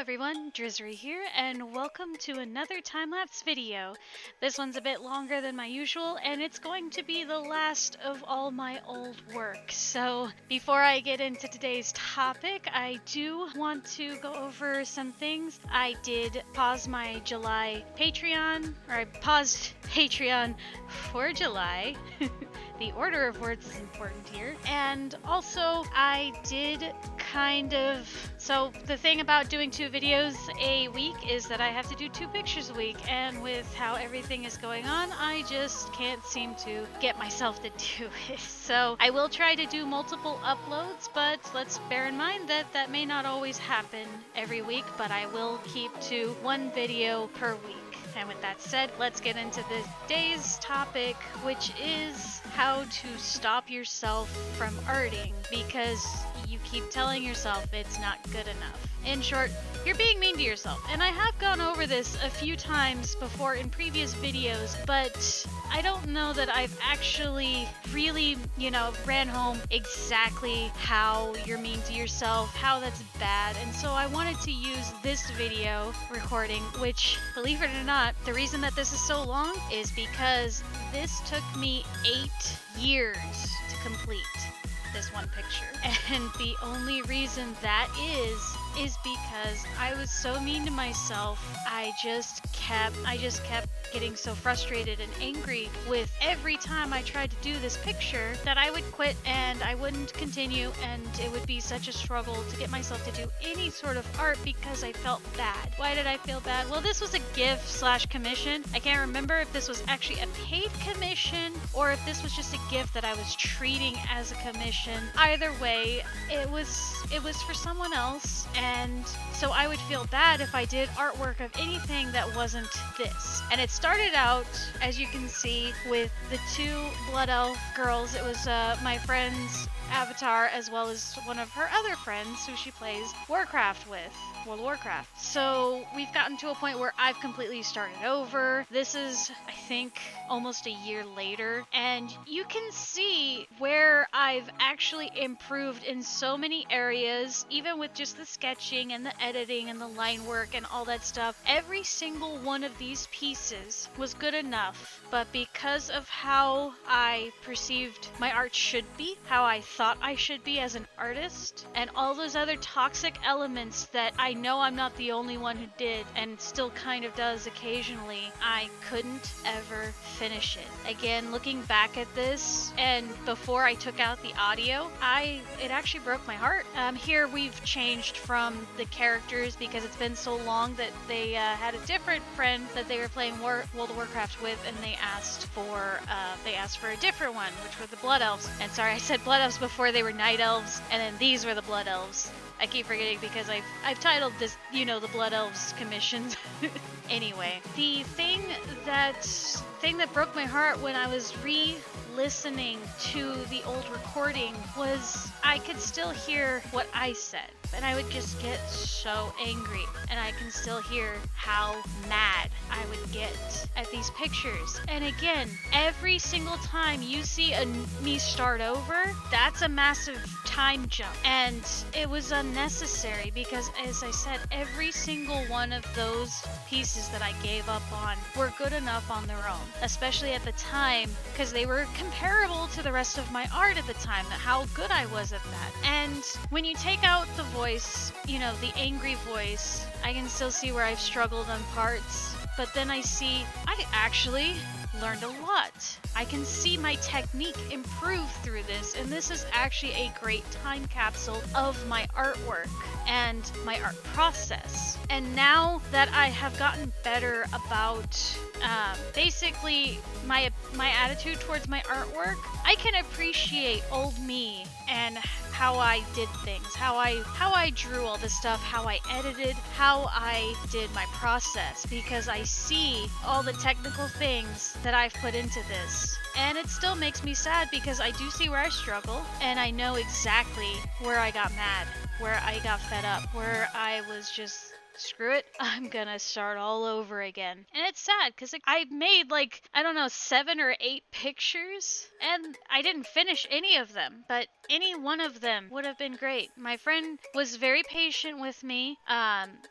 everyone, Drizzerey here, and welcome to another time-lapse video. This one's a bit longer than my usual, and it's going to be the last of all my old work. So, before I get into today's topic, I do want to go over some things. I did pause my July Patreon, or I paused Patreon for July. The order of words is important here. And also, I did so the thing about doing 2 videos a week is that I have to do 2 pictures a week, and with how everything is going on, I just can't seem to get myself to do it. So I will try to do multiple uploads, but let's bear in mind that that may not always happen every week, but I will keep to 1 video per week. And with that said, let's get into today's topic, which is how to stop yourself from arting because you keep telling yourself it's not good enough. In short, you're being mean to yourself. And I have gone over this a few times before in previous videos, but I don't know that I've actually really, ran home exactly how you're mean to yourself, how that's bad. And so I wanted to use this video recording, which, believe it or not, the reason that this is so long is because this took me 8 years to complete this one picture. And the only reason that is because I was so mean to myself. I just kept getting so frustrated and angry with every time I tried to do this picture that I would quit and I wouldn't continue, and it would be such a struggle to get myself to do any sort of art because I felt bad. Why did I feel bad? Well, this was a gift/commission. I can't remember if this was actually a paid commission or if this was just a gift that I was treating as a commission. Either way, it was for someone else, and so I would feel bad if I did artwork of anything that wasn't this. And it started out, as you can see, with the 2 Bloodelves girls. It was my friend's avatar as well as one of her other friends who she plays Warcraft with. World of Warcraft. So we've gotten to a point where I've completely started over. This is, I think, almost a year later, and you can see where I've actually improved in so many areas, even with just the sketching and the editing and the line work and all that stuff. Every single one of these pieces was good enough, but because of how I perceived my art should be, how I thought I should be as an artist, and all those other toxic elements that I know I'm not the only one who did and still kind of does occasionally, I couldn't ever finish it. Again, looking back at this and before I took out the audio, it actually broke my heart. Here we've changed from the characters because it's been so long that they had a different friend that they were playing World of Warcraft with, and they asked for a different one, which were the Bloodelves. And sorry, I said Bloodelves before. They were Night Elves, and then these were the Bloodelves. I keep forgetting because I've titled this, the Bloodelves commissions. Anyway, the thing that broke my heart when I was re-listening to the old recording was I could still hear what I said, and I would just get so angry, and I can still hear how mad I would get at these pictures. And again, every single time you see me start over, that's a massive time jump, and it was unnecessary because, as I said, every single one of those pieces that I gave up on were good enough on their own, especially at the time because they were comparable to the rest of my art at the time, how good I was at that. And when you take out the voice, the angry voice, I can still see where I've struggled on parts, but then I see I actually learned a lot. I can see my technique improve through this, and this is actually a great time capsule of my artwork and my art process. And now that I have gotten better about basically my attitude towards my artwork, I can appreciate old me and how I did things, how I drew all this stuff, how I edited, how I did my process, because I see all the technical things that I've put into this. And it still makes me sad because I do see where I struggle, and I know exactly where I got mad, where I got fed up, where I was just screw it, I'm gonna start all over again. And it's sad because I made like, I don't know, 7 or 8 pictures and I didn't finish any of them, but any one of them would have been great. My friend was very patient with me,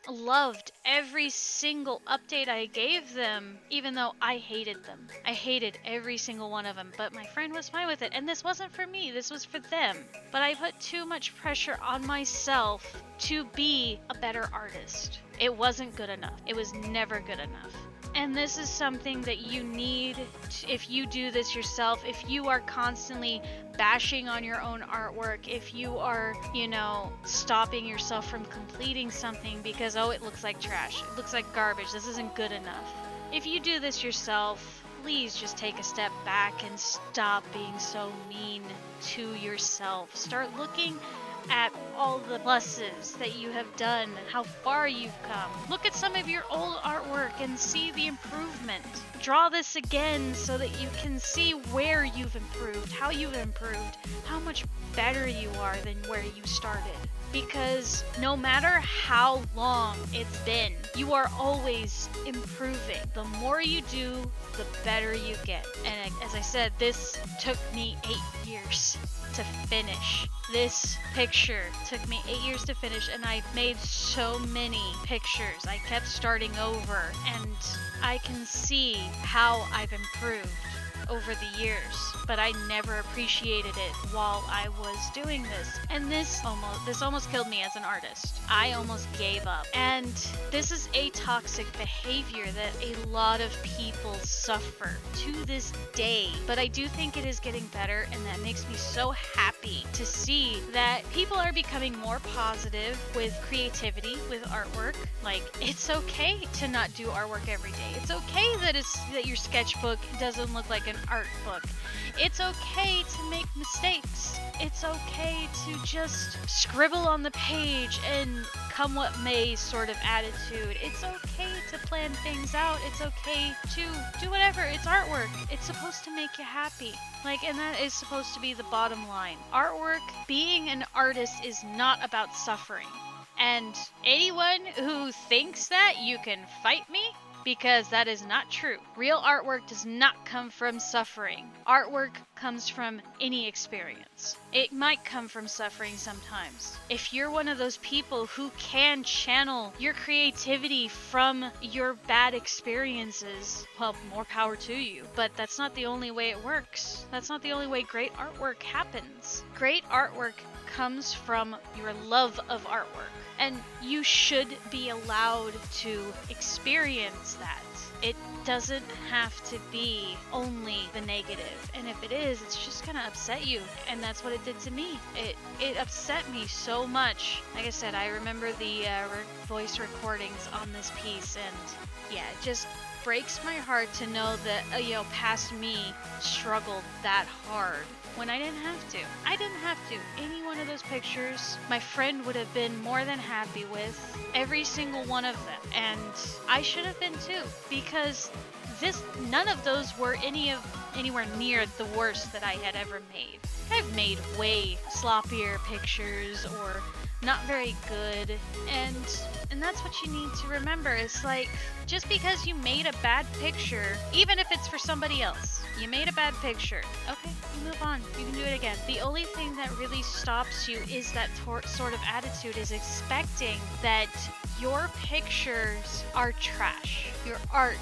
loved every single update I gave them, even though I hated them. I hated every single one of them, but my friend was fine with it. And this wasn't for me, this was for them. But I put too much pressure on myself to be a better artist. It wasn't good enough. It was never good enough. And this is something that you need if you do this yourself, if you are constantly bashing on your own artwork, if you are, stopping yourself from completing something because, oh, it looks like trash, it looks like garbage, this isn't good enough. If you do this yourself, please just take a step back and stop being so mean to yourself. Start looking at all the pluses that you have done, how far you've come. Look at some of your old artwork and see the improvement. Draw this again so that you can see where you've improved, how you've improved, how much better you are than where you started. Because no matter how long it's been, you are always improving. The more you do, the better you get. And as I said, this took me 8 years to finish. This picture took me 8 years to finish, and I made so many pictures. I kept starting over, and I can see how I've improved over the years, but I never appreciated it while I was doing this. And this almost killed me as an artist. I almost gave up. And this is a toxic behavior that a lot of people suffer to this day. But I do think it is getting better, and that makes me so happy to see that people are becoming more positive with creativity, with artwork. Like, it's okay to not do artwork every day. It's okay that your sketchbook doesn't look like an art book. It's okay to make mistakes. It's okay to just scribble on the page and come what may sort of attitude. It's okay to plan things out. It's okay to do whatever. It's artwork. It's supposed to make you happy. And that is supposed to be the bottom line. Artwork, being an artist, is not about suffering. And anyone who thinks that, you can fight me, because that is not true. Real artwork does not come from suffering. Artwork comes from any experience. It might come from suffering sometimes. If you're one of those people who can channel your creativity from your bad experiences, well, more power to you. But that's not the only way it works. That's not the only way great artwork happens. Great artwork comes from your love of artwork. And you should be allowed to experience that. It doesn't have to be only the negative. And if it is, it's just gonna upset you. And that's what it did to me. It upset me so much. Like I said, I remember the voice recordings on this piece, and yeah, it just breaks my heart to know that past me struggled that hard when I didn't have to. I didn't have to. Any one of those pictures, my friend would have been more than happy with. Every single one of them. And I should have been too, because none of those were anywhere near the worst that I had ever made. I've made way sloppier pictures or not very good, and that's what you need to remember. It's like, just because you made a bad picture, even if it's for somebody else, you made a bad picture, okay, you move on, you can do it again. The only thing that really stops you is that sort of attitude, is expecting that your pictures are trash, your art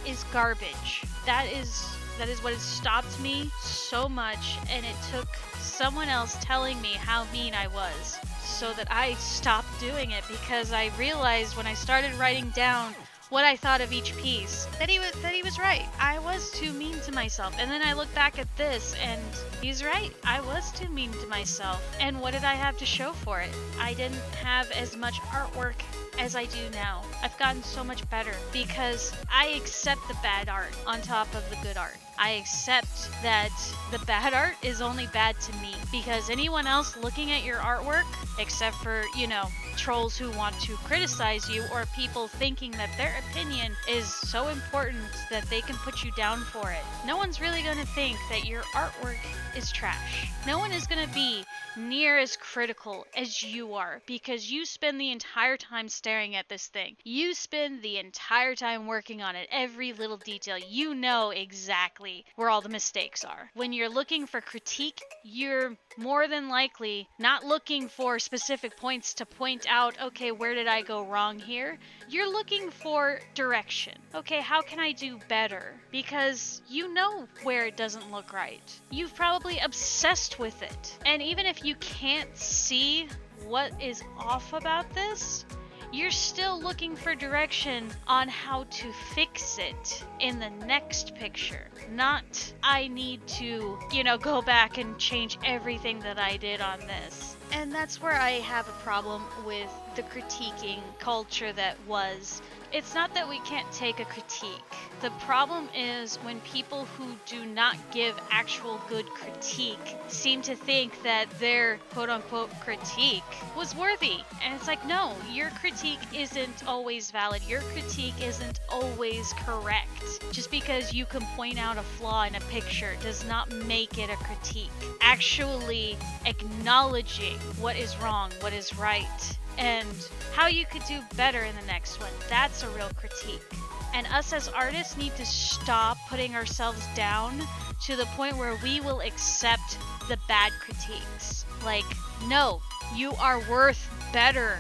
is garbage. That is what has stopped me so much, and it took someone else telling me how mean I was so that I stopped doing it, because I realized when I started writing down what I thought of each piece, that he was right. I was too mean to myself. And then I look back at this, and he's right. I was too mean to myself. And what did I have to show for it? I didn't have as much artwork as I do now. I've gotten so much better because I accept the bad art on top of the good art. I accept that the bad art is only bad to me, because anyone else looking at your artwork, except for, trolls who want to criticize you, or people thinking that their opinion is so important that they can put you down for it, no one's really going to think that your artwork is trash. No one is going to be near as critical as you are, because you spend the entire time staring at this thing. You spend the entire time working on it, every little detail. You know exactly where all the mistakes are. When you're looking for critique, you're more than likely not looking for specific points to point out, okay, where did I go wrong here? You're looking for direction. Okay, how can I do better? Because you know where it doesn't look right. You've probably obsessed with it. And even if you can't see what is off about this, you're still looking for direction on how to fix it in the next picture. Not, I need to, go back and change everything that I did on this. And that's where I have a problem with the critiquing culture that was. It's not that we can't take a critique. The problem is when people who do not give actual good critique seem to think that their quote-unquote critique was worthy. And it's like, no, your critique isn't always valid. Your critique isn't always correct. Just because you can point out a flaw in a picture does not make it a critique. Actually acknowledging what is wrong, what is right, and how you could do better in the next one. That's a real critique. And us as artists need to stop putting ourselves down to the point where we will accept the bad critiques. Like, no, you are worth better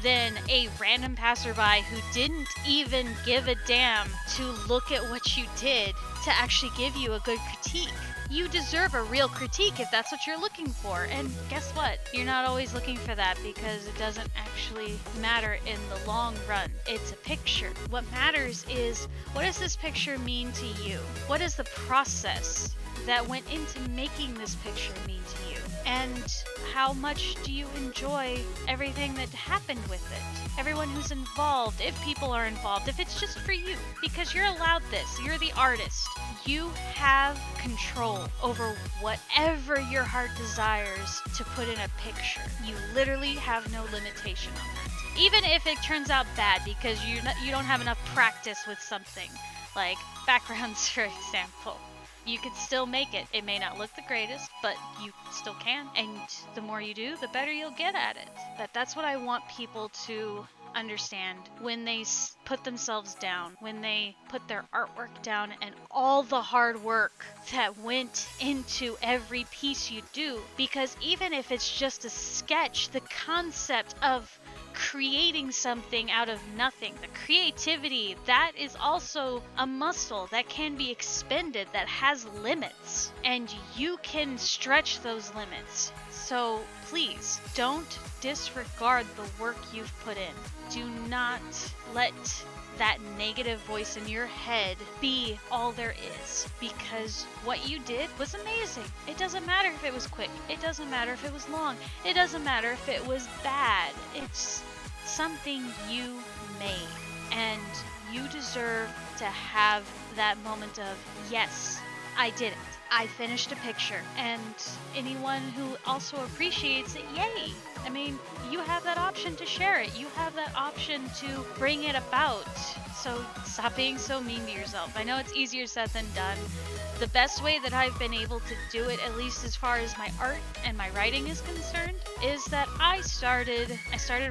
than a random passerby who didn't even give a damn to look at what you did to actually give you a good critique. You deserve a real critique if that's what you're looking for. And guess what? You're not always looking for that because it doesn't actually matter in the long run. It's a picture. What matters is, what does this picture mean to you? What is the process that went into making this picture mean to you? And how much do you enjoy everything that happened with it? Everyone who's involved, if people are involved, if it's just for you. Because you're allowed this. You're the artist. You have control over whatever your heart desires to put in a picture. You literally have no limitation on that. Even if it turns out bad because you don't have enough practice with something, like backgrounds, for example. You could still make it. It may not look the greatest, but you still can. And the more you do, the better you'll get at it. But that's what I want people to understand when they put themselves down, when they put their artwork down and all the hard work that went into every piece you do. Because even if it's just a sketch, the concept of creating something out of nothing, the creativity, that is also a muscle that can be expended, that has limits, and you can stretch those limits. So please don't disregard the work you've put in. Do not let that negative voice in your head be all there is, because what you did was amazing. It doesn't matter if it was quick. It doesn't matter if it was long. It doesn't matter if it was bad. It's something you made, and you deserve to have that moment of, yes, I did it. I finished a picture, and anyone who also appreciates it, yay! I mean, you have that option to share it. You have that option to bring it about. So stop being so mean to yourself. I know it's easier said than done. The best way that I've been able to do it, at least as far as my art and my writing is concerned, is that I started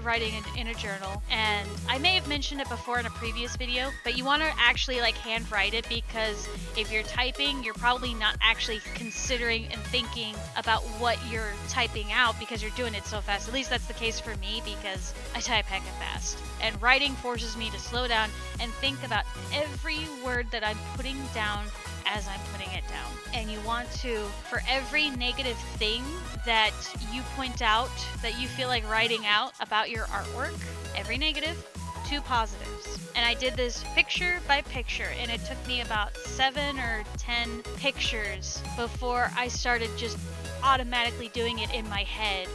writing in a journal, and I may have mentioned it before in a previous video, but you want to actually hand write it, because if you're typing, you're probably not actually considering and thinking about what you're typing out because you're doing it so fast. At least that's the case for me, because I type hecka fast. And writing forces me to slow down and think about every word that I'm putting down as I'm putting it down. And you want to, for every negative thing that you point out, that you feel like writing out about your artwork, every negative, 2 positives. And I did this picture by picture, and it took me about 7 or 10 pictures before I started just automatically doing it in my head,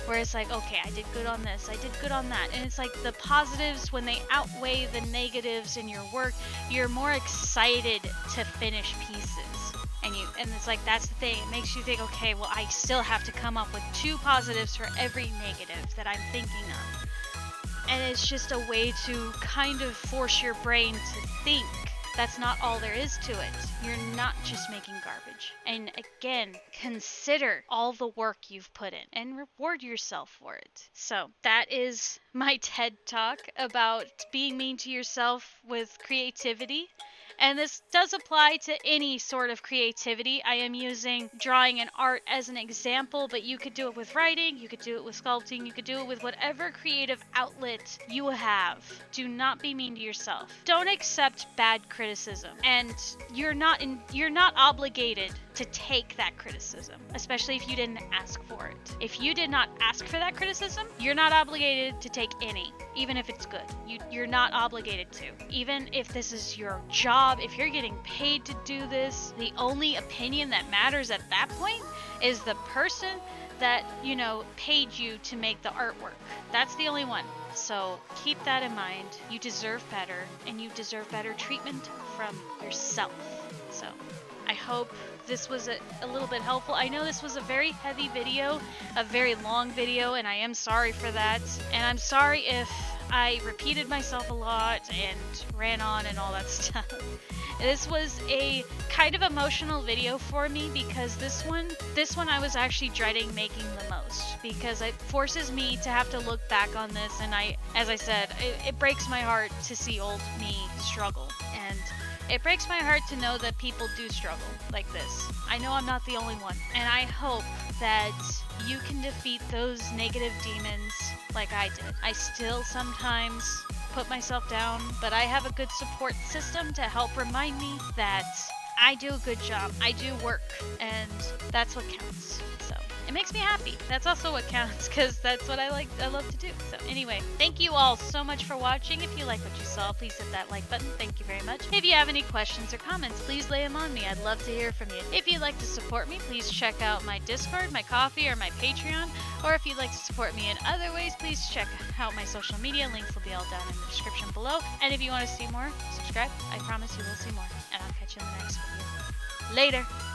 where it's like, okay, I did good on this, I did good on that. And it's like the positives, when they outweigh the negatives in your work, you're more excited to finish pieces. And it's like, that's the thing. It makes you think, okay, well, I still have to come up with 2 positives for every negative that I'm thinking of. And it's just a way to kind of force your brain to think That's not all there is to it. You're not just making garbage. And again, consider all the work you've put in and reward yourself for it. So that is my TED Talk about being mean to yourself with creativity. And this does apply to any sort of creativity. I am using drawing and art as an example, but you could do it with writing, you could do it with sculpting, you could do it with whatever creative outlet you have. Do not be mean to yourself. Don't accept bad criticism. And you're not obligated to take that criticism, especially if you didn't ask for it. If you did not ask for that criticism, you're not obligated to take any, even if it's good. You're not obligated to. Even if this is your job, if you're getting paid to do this, the only opinion that matters at that point is the person that, paid you to make the artwork. That's the only one. So keep that in mind. You deserve better, and you deserve better treatment from yourself. So I hope this was a little bit helpful. I know this was a very heavy video, a very long video, and I am sorry for that. And I'm sorry if I repeated myself a lot and ran on and all that stuff. This was a kind of emotional video for me because this one I was actually dreading making the most, because it forces me to have to look back on this, and as I said, it breaks my heart to see old me struggle. And it breaks my heart to know that people do struggle like this. I know I'm not the only one. And I hope that you can defeat those negative demons like I did. I still sometimes put myself down, but I have a good support system to help remind me that I do a good job. I do work, and that's what counts. So it makes me happy. That's also what counts, because that's what I love to do. So anyway, thank you all so much for watching. If you like what you saw, please hit that like button. Thank you very much. If you have any questions or comments, please lay them on me. I'd love to hear from you. If you'd like to support me, please check out my Discord, my Ko-fi, or my Patreon. Or if you'd like to support me in other ways, please check out my social media. Links will be all down in the description below. And if you want to see more, subscribe. I promise you will see more. And I'll catch you in the next video. Later!